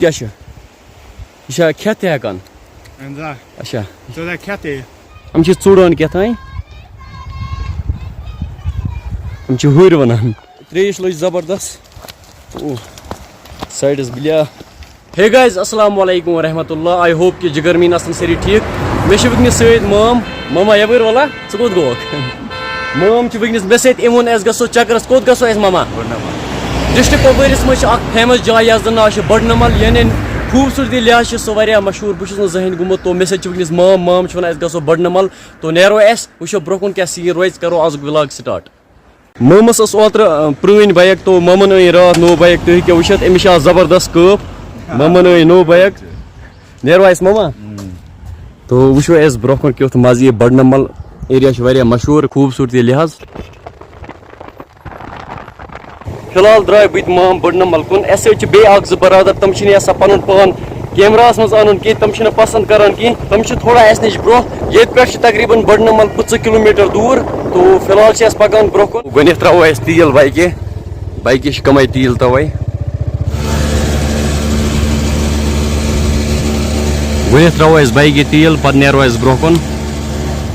کیا چھُ یہِ چھا کھٮ۪تھ تہِ ہٮ۪کان اچھا یِم چھِ ژوٗڈان کیٛاتھانۍ یِم چھِ ہُرۍ وَنان ترٛیش لٔج زبردست سایڈَس بِلیا ہے گایز السلام علیکم ورحمۃ اللہ آئی ہوپ کہ جگر میٖن آسن سٲری ٹھیٖک مےٚ چھِ وٕنکٮ۪نَس سۭتۍ ماما یَپٲرۍ وَلا ژٕ کوٚت گوٚوکھ مام چھِ وٕنکٮ۪نَس مےٚ سۭتۍ أمۍ ووٚن اَسہِ گژھو چکرَس کوٚت گژھو أسۍ ماما ڈِسٹرک کۄپوٲرِس منٛز چھِ اکھ فیمس جاے یَتھ زَن ناو چھُ بٔڑنمل یعنی خوٗبصوٗرتی لحاظ چھِ سُہ واریاہ مشہوٗر بہٕ چھُس نہٕ زٕہٕنۍ گوٚمُت تو مےٚ سۭتۍ چھِ وٕنکٮ۪نَس مام چھِ وَنان أسۍ گژھو بٔڑنمل تو نیرو أسۍ وٕچھو برونٛہہ کُن کیٛاہ سیٖن روزِ کَرو آزُک وِلاگ سٹاٹ مامَس ٲس اوترٕ پرٛٲنۍ بایک تو مامَن أنۍ راتھ نوٚو بایک تُہۍ ہیٚکِو وٕچھِتھ أمِس چھِ آز زبردست کٲپ مامَن أنۍ نوٚو بایک نیرو أسۍ ماما تو وٕچھو أسۍ برونٛہہ کُن کیُتھ مَزٕ یہِ بٔڑنمل ایریا چھُ واریاہ مشہوٗر خوٗبصوٗرتی لحاظ فِلحال درٛاے بہٕ تہِ مام بٔڑنمل کُن اَسہِ سۭتۍ چھِ بیٚیہِ اکھ زٕ برادر تِم چھِنہٕ یژھان پنُن پان کیمراہس منٛز اَنُن کینٛہہ تِم چھِنہٕ پسنٛد کران کینٛہہ تِم چھِ تھوڑا اَسہِ نِش برونٛہہ ییٚتہِ پٮ۪ٹھ چھِ تقریٖبن بٔڑنمل 50 کِلوٗمیٖٹر دوٗر تو فِلحال چھِ أسۍ پکان برونٛہہ کُن گۄڈٕنیتھ تراوو أسۍ تیٖل بایکہِ چھِ کمٕے تیٖل توے گۄڈٕنیتھ تراوو أسۍ بایکہِ تیٖل پتہٕ نیرو أسۍ برونٛہہ کُن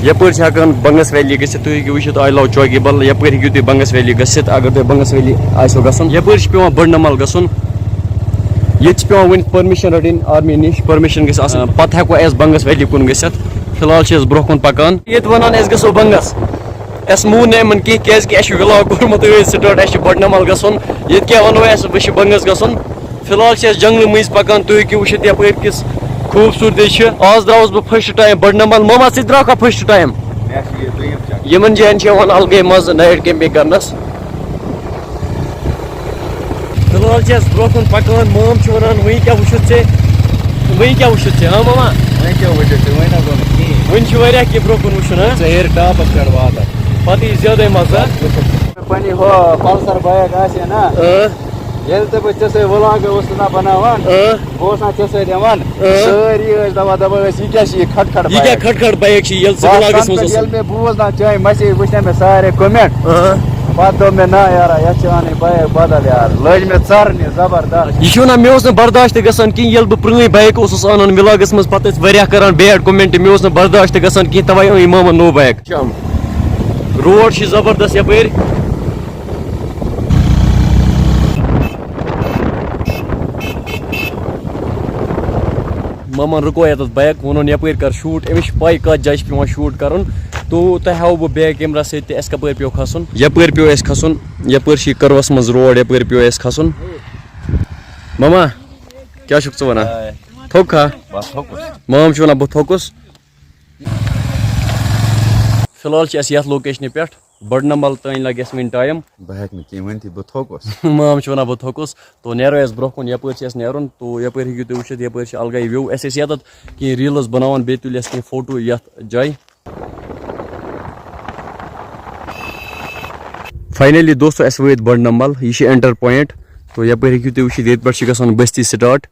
یپٲرۍ چھِ ہٮ۪کان بنگس ویلی گٔژھِتھ تُہۍ ہیٚکِو وٕچھِتھ آی لو چوکی بل یپٲرۍ ہیٚکِو تُہۍ بنگس ویلی گٔژھِتھ اگر تۄہہِ بنگس ویلی آسیو گژھُن یپٲرۍ چھِ پیٚوان بٔڑنمل گژھُن ییٚتہِ چھِ پیٚوان وٕنہِ پٔرمِشن رٔٹٕنۍ آرمی نِش پٔرمِشن گژھِ آسٕنۍ پتہٕ ہٮ۪کو أسۍ بنگس ویلی کُن گٔژھِتھ فِلحال چھِ أسۍ برونٛہہ کُن پکان ییٚتہِ ونان أسۍ گژھو بنگس اَسہِ مون نہٕ یِمن کینٛہہ کیازِ کہِ اَسہِ چھُ وِلاگ کوٚرمُت ٲدۍ سٹاٹ اَسہِ چھُ بٔڑنمل گژھُن ییٚتہِ کیاہ ونو اَسہِ وۄنۍ چھُ بنگس گژھُن فِلحال چھِ أسۍ جنگلہٕ مٔنٛزۍ پکان تُہۍ ہیٚکِو وٕچھِتھ یپٲرۍ کِس خوٗبصوٗرتی چھِ آز درٛاوُس بہٕ فٔسٹ ٹایم بٔڑنمل ماما ژٕ تہِ درٛاوکھا فٔسٹ ٹایم یِمن جاین چھِ یِوان الگٕے مزٕ نایٹ کیمپِنگ کرنس فِلحال چھِ أسۍ برونٛہہ کُن پکان مام چھِ ونان وۄنۍ کیاہ وٕچھُتھ ژےٚ ہاں ماما وۄنۍ چھُ واریاہ کینٛہہ برونٛہہ کُن وٕچھُن پتہٕ یی زیادے مزٕ پلسر بایک آسہِ نا ییٚلہِ تہِ بہٕ ژےٚ سۭتۍ ولاگ اوسُس نا بناوان بہٕ اوسُس نا ژےٚ سۭتۍ یِوان سٲری ٲسۍ دپان ٲسۍ یہِ کیاہ چھِ یہِ کھٹ کھٹ بایک چھِ ییٚلہِ مےٚ بوٗز نا چٲنۍ مسیج وٕچھ مےٚ سارے کومینٹ پتہٕ دوٚپ مےٚ نہ یارا یتھ چھِ انٕنۍ بایک بدل یار لٔج مےٚ ژرنہِ زبردست یہِ چھُ ونان مےٚ اوس نہٕ برداشت تہِ گژھان کِہیٖنۍ ییٚلہِ بہٕ پرٛٲنۍ بایک اوسُس انان ولاگس منٛز پتہٕ ٲسۍ واریاہ کران بیڈ کومینٹ مےٚ اوس نہٕ برداشت تہِ گژھان کینٛہہ توے أنۍ مامن نوٚو بایک روڈ چھِ زبردست یپٲرۍ مامن رُکو ییٚتٮ۪تھ بایک ووٚنُن یپٲرۍ کر شوٗٹ أمِس چھِ پاے کتھ جایہِ چھِ پیٚوان شوٗٹ کرُن تو تۄہہِ ہاوو بہٕ بیک کیمرا سۭتۍ تہِ اَسہِ کپٲرۍ پیٚو کھسُن یپٲرۍ پیٚو اَسہِ کھسُن یپٲرۍ چھِ یہِ کٔروَس منٛز روڈ یپٲرۍ پیٚو اَسہِ کھسُن ماما کیاہ چھُکھ ژٕ ونان تھوٚکھا مام چھُ ونان بہٕ تھوٚکُس فِلحال چھِ أسۍ یتھ لوکیشنہِ پٮ۪ٹھ بٔڑنمل تانۍ لگہِ اَسہِ وُنہِ ٹایم بہٕ ہٮ۪کہٕ نہٕ کینٛہہ ؤنتھٕے بہٕ تھوٚکُس مام چھُ ونان بہٕ تھوٚکُس تو نیرو أسۍ برونٛہہ کُن یپٲرۍ چھِ اَسہِ نیرُن تو یپٲرۍ ہیٚکِو تُہۍ وٕچھِتھ یپٲرۍ چھِ الگٕے وِو أسۍ ٲسۍ ییٚتٮ۪تھ کینٛہہ ریٖلٕز بناوان بیٚیہِ تُلۍ اَسہِ کینٛہہ فوٹو یتھ جایہِ فاینلی دوستو أسۍ وٲتۍ بٔڑنمل یہِ چھِ اٮ۪نٹر پویِنٹ تو یپٲرۍ ہیٚکِو تُہۍ وٕچھِتھ ییٚتہِ پٮ۪ٹھ چھِ گژھان بستی سٹاٹ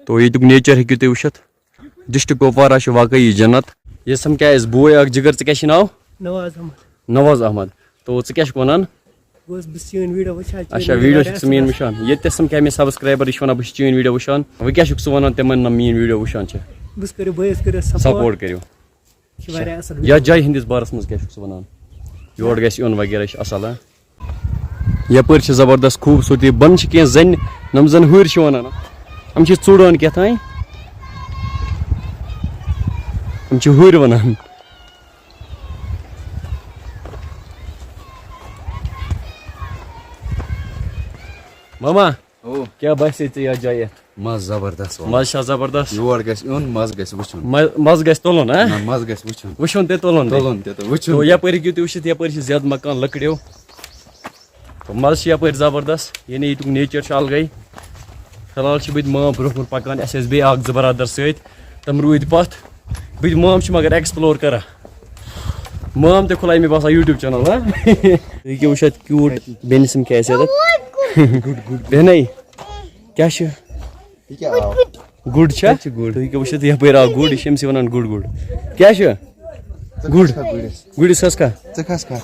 تو ییٚتیُک نیچر ہیٚکِو تُہۍ وٕچھِتھ ڈسٹرک کپوارہ چھُ واقعی جنت یہِ سمکھے اَسہِ بوے اکھ جگر ژٕ کیاہ چھُے ناو نواز احمد تو ژٕ کیاہ چھُکھ ونان اچھا ویٖڈیو چھُکھ ژٕ میٲنۍ وٕچھان ییٚتہِ تہِ سمکھے مےٚ سبسکرایبر یہِ چھُ ونان بہٕ چھُس چٲنۍ ویٖڈیو وٕچھان وۄنۍ کیاہ چھُکھ ژٕ ونان تِمن نہ میٲنۍ ویٖڈیو وٕچھان چھِ سپورٹ کٔرِو یتھ جایہِ ہٕنٛدِس بارس منٛز کیاہ چھُکھ ژٕ ونان یور گژھِ یُن وغیرہ چھُ اصل یپٲرۍ چھِ زبردست خوٗبصوٗرتی بۄنہٕ چھِ کینٛہہ زنہِ یِم زن ہُرۍ چھِ ونان یِم چھِ ژوٗڈان کیٛاتھانۍ یِم چھِ ہُرۍ ونان ماما کیاہ باسے ژےٚ یتھ جایہِ مزٕ زبردست مزٕ چھا زبردست یور گژھِ یُن مزٕ گژھِ وٕچھُن مزٕ گژھِ تُلُن مزٕ گژھِ وٕچھُن وٕچھُن تہِ تُلُن تہِ وٕچھُن تو یپٲرۍ ہیٚکِو تُہۍ وٕچھِتھ یپٲرۍ چھِ زیادٕ مکان لٔکرِو تو مزٕ چھُ یپٲرۍ زبردست یعنی ییٚتیُک نیچر چھُ الگٕے فِلحال چھِ بہٕ تہِ مام برونٛہہ کُن پکان اَسہِ ٲسۍ بیٚیہِ اکھ زٕ برادر سۭتۍ تِم روٗدۍ پتھ بہٕ تہِ مام چھِ مگر ایٚکٕسپلور کران مام تہِ کھُلایہِ مےٚ باسان یوٗٹیوٗب چینل تُہۍ ہیٚکِو وٕچھِتھ کیوٗٹ بیٚنہِ سمکھے اَسہِ ییٚتٮ۪تھ بیٚنٕے کیاہ چھُ گُڈ چھا تُہۍ ہیٚکِو وٕچھِتھ یپٲرۍ آو گُڈ یہِ چھِ أمسٕے ونان گُڈ گُڈ کیاہ چھُ گُڈ گُڈِس کھس کھا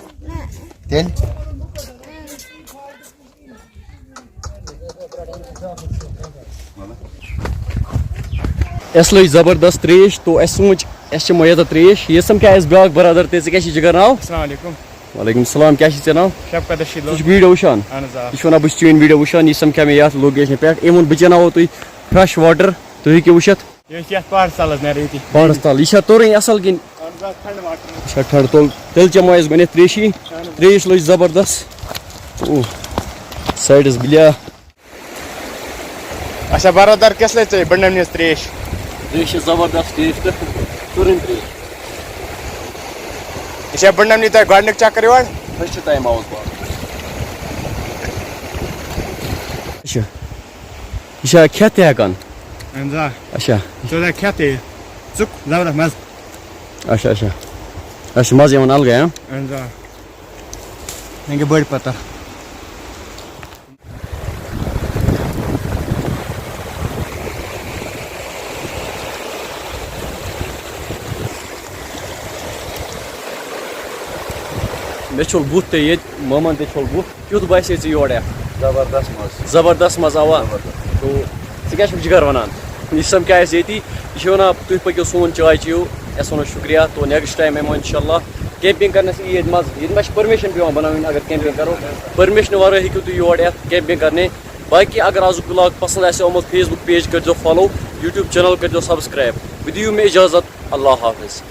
اس لج زبردست تریش تو اس سوچ اس چمو یہ تریش یہ سمکھا اس بیاکھ برادر تے ژے کیاہ چھی جگر ناو السلام علیکم وعلیکم السلام کیا چھی ژے ناو شفقت رشید ژٕ چھُکھ ویڈیو وٕچھان یہ چھُ ونان بہٕ چھُس چٲنۍ ویڈیو وٕچھان یہ سمکھا مےٚ یتھ لوکیشنہِ پٮ۪ٹھ أمۍ ووٚن بہٕ چٮ۪ناوو تُہۍ فرٛٮ۪ش واٹر تُہۍ ہیٚکِو وٕچھِتھ یہ یتھ پہاڑس تل حظ نیرِ ییٚتی پہاڑس تل یہ چھا تورٕنۍ اصل کِنۍ ٹھنڈٕ واٹر اچھا ٹھڑ تیٚلہِ چٮ۪مو أسۍ گۄڈنٮ۪تھ تریشی تریش لٔج زبردست سایڈس بِلیا اچھا برادر کس لے ژےٚ بنڈم نِس تریش تریش چھِ زبردست ٹیسٹ تُرٕنۍ تریش یہ چھا بنڈم نی تۄہہِ گۄڈنیُک چکر یور فٔسٹ ٹایم آوُس بہٕ اچھا یہ چھا کھٮ۪تھ تہِ ہٮ۪کان اہن حظ آ اچھا ژٕ لگ کھٮ۪تھ تہِ ژُک زبردست مزٕ اچھا اچھا اچھا مزٕ یِوان الگٕے ہاں اہن حظ آ مےٚ گٔے بٔڑ پتہ مےٚ چھوٚل بُتھ تہِ ییٚتہِ مامن تہِ چھوٚل بُتھ کیُتھ باسے ژےٚ یورٕ یتھ زبردست مزٕ زبردست مزٕ آوا تو ژٕ کیٛاہ چھُکھ جِگر ونان یہِ سمکھا اَسہِ ییٚتی یہِ چھُ ونان تُہۍ پٔکِو سون چاے چیٚیِو اَسہِ ووٚنُس شُکریہ تو نیکسٹ ٹایم یِمو انشاء اللہ کیمپِنگ کرنس یی ییٚتہِ مزٕ ییٚتہِ ما چھِ پٔرمِشن پیٚوان بناوٕنۍ اگر کیمپِنگ کرو پٔرمِشن ورٲے ہیٚکِو تُہۍ یور یِتھ کیمپِنگ کرنہِ باقٕے اگر آزُک بلاگ پسنٛد آسہِ آمُت فیس بُک پیج کٔرۍزیو فالو یوٗٹیوٗب چینل کٔرۍزیو سبسکرایب وۄنۍ دِیِو مےٚ اِجازت اللہ حافظ